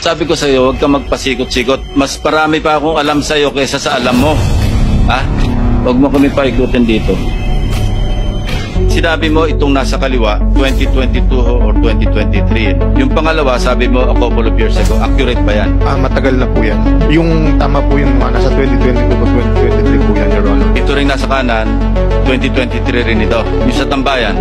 Sabi ko sa'yo, huwag kang magpasikot-sikot. Mas parami pa akong alam sa'yo kaysa sa alam mo. Ha? Huwag mo kami paikutin dito. Sinabi mo itong nasa kaliwa, 2022 or 2023. Yung pangalawa, sabi mo a couple of years ago. Accurate ba yan? Matagal na po yan. Yung tama po yung nasa 2022 o 2023 po yan, Your Honor. Ito rin nasa kanan, 2023 rin ito. Yung sa tambayan.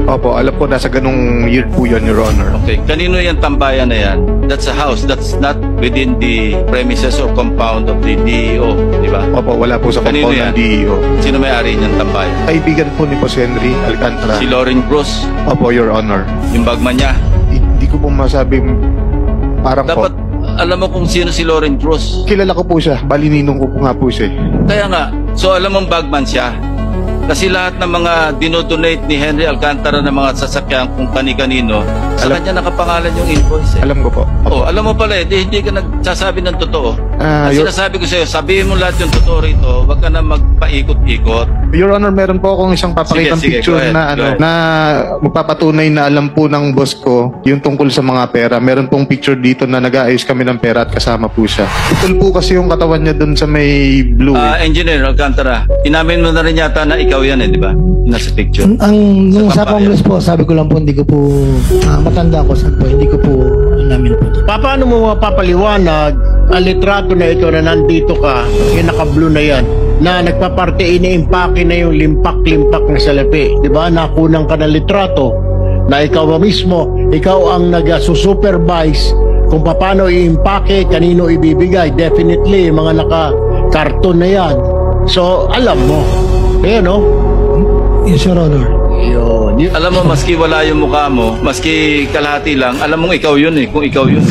Opo, alam po nasa ganung year po yan, Your Honor. Okay, kanino yung tambayan na yan? That's a house. That's not within the premises or compound of the DEO, di ba? Opo, wala po sa Kanino compound yan? ng DEO. Sino may-ari niyang tambayan? Kaibigan po ni Boss Henry Alcantara. Si Lauren Cruz, Opo, Your Honor. yung bagman niya. Hindi ko po masabing parang Dapat alam mo kung sino si Lauren Cruz. kilala ko po siya. Balininong ko po nga po siya. Kaya nga, so alam mong bagman siya. Kasi lahat ng mga dinodonate ni Henry Alcantara ng mga sasakyan kung kani-kanino, sa kanya nakapangalan yung invoice. Alam ko po. Oh, alam mo pala hindi ka nagsasabi ng totoo. Ang Your, sinasabi ko sa'yo, sabihin mo lahat yung totoo rito, wag ka na magpaikot-ikot. Your Honor, meron po akong isang papakitang Sige, picture go ahead, na go ahead. na magpapatunay na alam po ng boss ko yung tungkol sa mga pera. Meron pong picture dito na nag-aayos kami ng pera at kasama po siya. Putol po kasi yung katawan niya dun sa may blue. Engineer Alcantara, inamin mo na rin yata na ikaw yan eh, di ba? Nasa picture. Nung Sa sa Congress po, sabi ko lang po, hindi ko po, matanda ko sa po, hindi ko po namin po. Paano mo mapapaliwanag ang litrato na ito na nandito ka, yung naka-blue na yan, na nagpaparte, ini-impake na yung limpak-limpak na salapi. Diba? Nakunang ka ng litrato na ikaw mismo, ikaw ang nag-supervise kung paano i-impake, kanino ibibigay. Definitely, mga naka-karton na yan. So, alam mo. Ayan, no? Yes, Your Honor. Yun. Alam mo, maski wala yung mukha mo, maski kalahati lang, alam mong ikaw yun eh, kung ikaw yun.